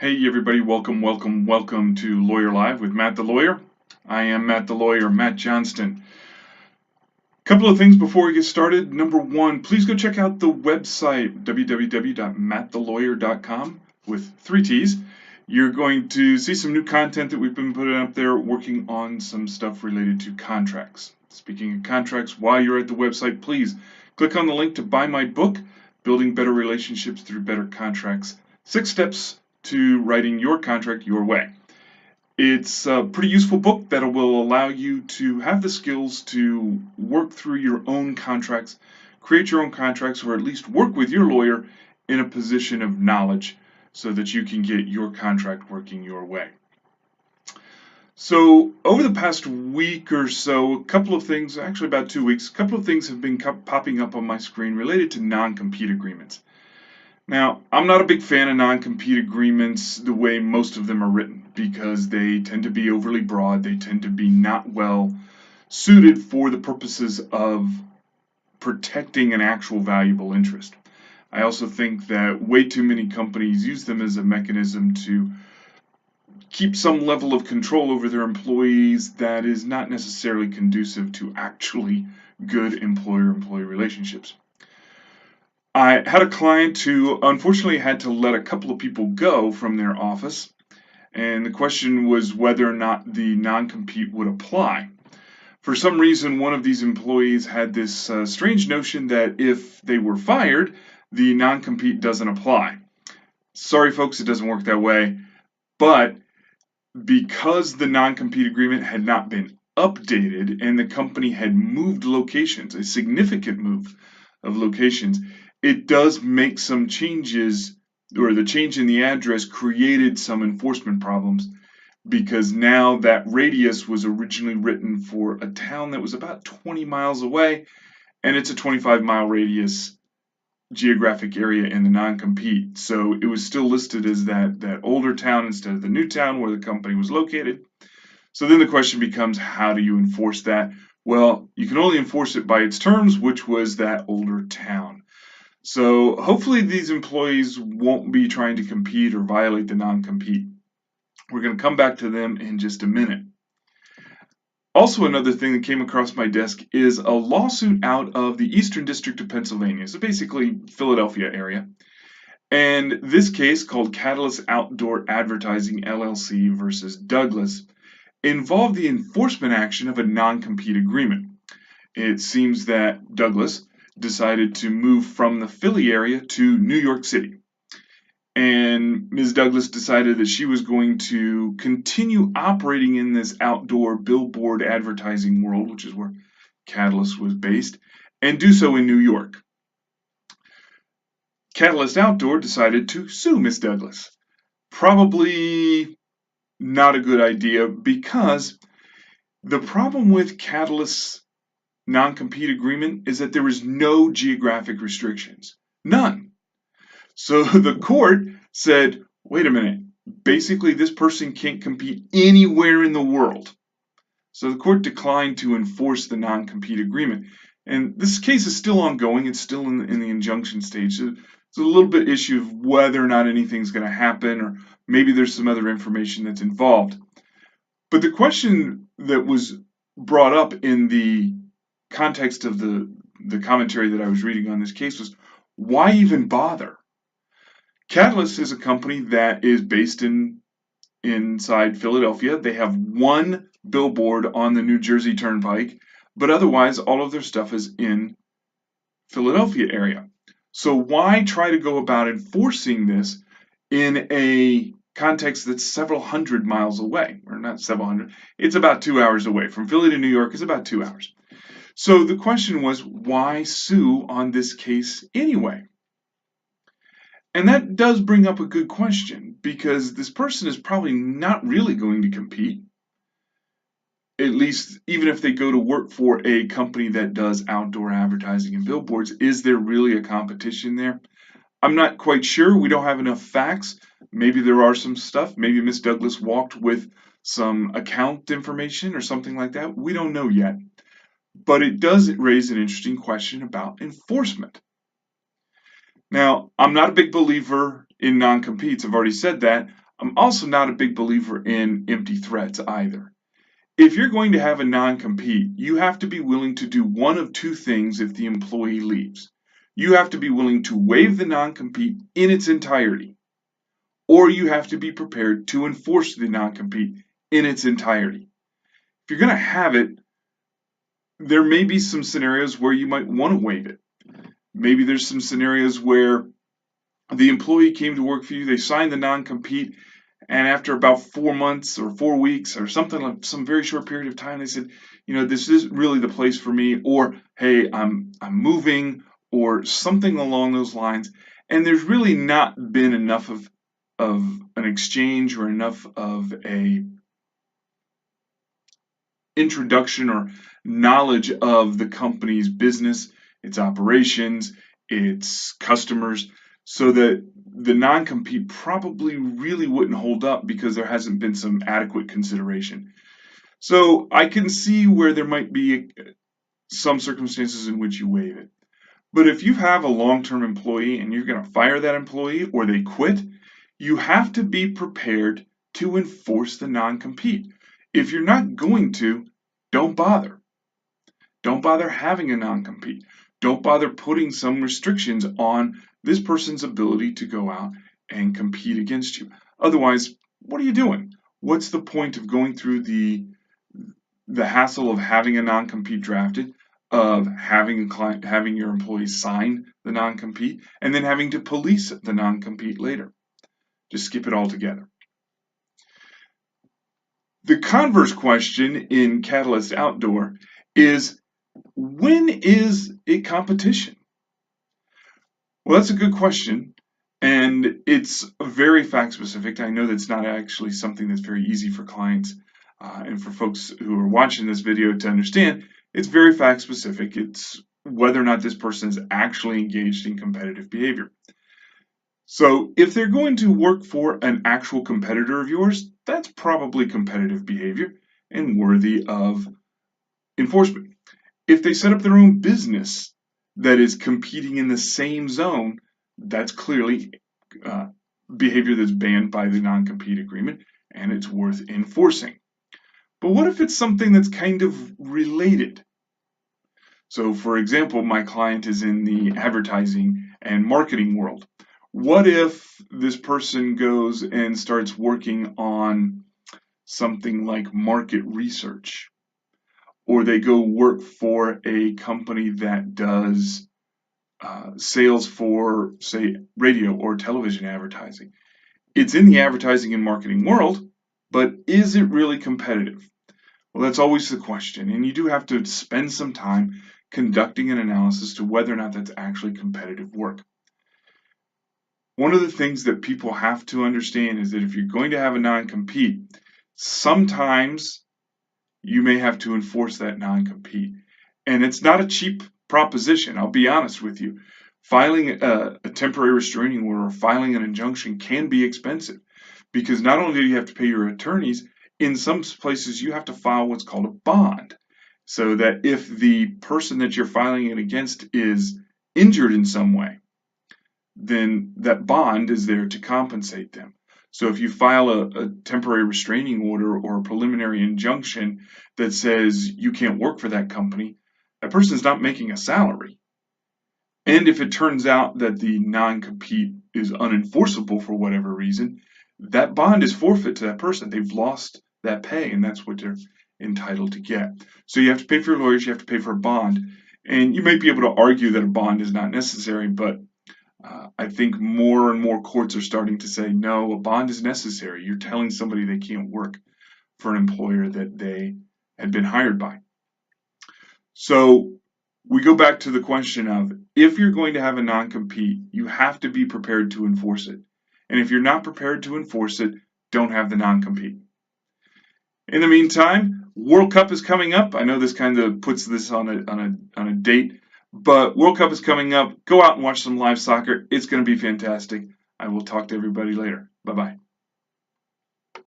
Hey everybody, welcome to Lawyer Live with Matt the Lawyer. I am Matt the Lawyer, Matt Johnston. Couple of things before we get started. Number one, please go check out the website, www.mattthelawyer.com with 3 T's. You're going to see some new content that we've been putting up there, working on some stuff related to contracts. Speaking of contracts, while you're at the website, please click on the link to buy my book, Building Better Relationships Through Better Contracts. 6 steps to writing your contract your way. It's a pretty useful book that will allow you to have the skills to work through your own contracts, create your own contracts, or at least work with your lawyer in a position of knowledge so that you can get your contract working your way. So over the past week or so, a couple of things, actually about 2 weeks, a couple of things have been popping up on my screen related to non-compete agreements. Now, I'm not a big fan of non-compete agreements the way most of them are written because they tend to be overly broad. They tend to be not well suited for the purposes of protecting an actual valuable interest. I also think that way too many companies use them as a mechanism to keep some level of control over their employees that is not necessarily conducive to actually good employer-employee relationships. I had a client who unfortunately had to let a couple of people go from their office, and the question was whether or not the non-compete would apply. For some reason, one of these employees had this strange notion that if they were fired, the non-compete doesn't apply. Sorry folks, it doesn't work that way, but because the non-compete agreement had not been updated and the company had moved locations, a significant move of locations, it does make some changes, or the change in the address created some enforcement problems because now that radius was originally written for a town that was about 20 miles away, and it's a 25-mile radius geographic area in the non-compete. So it was still listed as that older town instead of the new town where the company was located. So then the question becomes, how do you enforce that? Well, you can only enforce it by its terms, which was that older town. So hopefully these employees won't be trying to compete or violate the non-compete. We're going to come back to them in just a minute. Also, another thing that came across my desk is a lawsuit out of the Eastern District of Pennsylvania, so basically Philadelphia area. And this case, called Catalyst Outdoor Advertising LLC versus Douglas, involved the enforcement action of a non-compete agreement. It seems that Douglas decided to move from the Philly area to New York City. And Ms. Douglas decided that she was going to continue operating in this outdoor billboard advertising world, which is where Catalyst was based, and do so in New York. Catalyst Outdoor decided to sue Ms. Douglas. Probably not a good idea because the problem with Catalyst's non-compete agreement is that there is no geographic restrictions. None. So the court said, wait a minute, basically this person can't compete anywhere in the world. So the court declined to enforce the non-compete agreement. And this case is still ongoing. It's still in the injunction stage. So it's a little bit issue of whether or not anything's going to happen, or maybe there's some other information that's involved. But the question that was brought up in the context of the commentary that I was reading on this case was, why even bother? Catalyst is a company that is based inside Philadelphia. They have one billboard on the New Jersey Turnpike, but otherwise all of their stuff is in Philadelphia area. So why try to go about enforcing this in a context that's several hundred miles away? Or not several hundred, it's about 2 hours away. From Philly to New York is about 2 hours. So the question was, why sue on this case anyway? And that does bring up a good question, because this person is probably not really going to compete, at least even if they go to work for a company that does outdoor advertising and billboards. Is there really a competition there? I'm not quite sure. We don't have enough facts. Maybe there are some stuff. Maybe Miss Douglas walked with some account information or something like that. We don't know yet. But it does raise an interesting question about enforcement. Now, I'm not a big believer in non-competes. I've already said that. I'm also not a big believer in empty threats either. If you're going to have a non-compete, you have to be willing to do one of two things if the employee leaves. You have to be willing to waive the non-compete in its entirety, or you have to be prepared to enforce the non-compete in its entirety. If you're going to have it, there may be some scenarios where you might want to waive it. Maybe there's some scenarios where the employee came to work for you, they signed the non-compete, and after about 4 months or 4 weeks or something like some very short period of time, they said, this isn't really the place for me, or hey, I'm moving, or something along those lines. And there's really not been enough of an exchange or enough of a introduction or knowledge of the company's business, its operations, its customers, so that the non-compete probably really wouldn't hold up because there hasn't been some adequate consideration. So I can see where there might be some circumstances in which you waive it. But if you have a long-term employee and you're going to fire that employee or they quit, you have to be prepared to enforce the non-compete. If you're not going to, don't bother. Don't bother having a non-compete. Don't bother putting some restrictions on this person's ability to go out and compete against you. Otherwise, what are you doing? What's the point of going through the hassle of having a non-compete drafted, of having your employees sign the non-compete, and then having to police the non-compete later? Just skip it all together. The converse question in Catalyst Outdoor is, when is it competition? Well, that's a good question, and it's very fact specific. I know that's not actually something that's very easy for clients and for folks who are watching this video to understand. It's very fact specific. It's whether or not this person is actually engaged in competitive behavior. So if they're going to work for an actual competitor of yours, that's probably competitive behavior and worthy of enforcement. If they set up their own business that is competing in the same zone, that's clearly behavior that's banned by the non-compete agreement, and it's worth enforcing. But what if it's something that's kind of related? So, for example, my client is in the advertising and marketing world. What if this person goes and starts working on something like market research? Or they go work for a company that does sales for, say, radio or television advertising. It's in the advertising and marketing world, but is it really competitive? Well, that's always the question, and you do have to spend some time conducting an analysis to whether or not that's actually competitive work. One of the things that people have to understand is that if you're going to have a non-compete, sometimes you may have to enforce that non-compete. And it's not a cheap proposition, I'll be honest with you. Filing a temporary restraining order or filing an injunction can be expensive because not only do you have to pay your attorneys, in some places you have to file what's called a bond. So that if the person that you're filing it against is injured in some way, then that bond is there to compensate them. So if you file a temporary restraining order or a preliminary injunction that says you can't work for that company, that person's not making a salary. And if it turns out that the non-compete is unenforceable for whatever reason, that bond is forfeit to that person. They've lost that pay, and that's what they're entitled to get. So you have to pay for your lawyers, you have to pay for a bond. And you might be able to argue that a bond is not necessary, but I think more and more courts are starting to say, no, a bond is necessary. You're telling somebody they can't work for an employer that they had been hired by. So we go back to the question of, if you're going to have a non-compete, you have to be prepared to enforce it. And if you're not prepared to enforce it, don't have the non-compete. In the meantime, World Cup is coming up. I know this kind of puts this on a date, but World Cup is coming up. Go out and watch some live soccer. It's going to be fantastic. I will talk to everybody later. Bye-bye.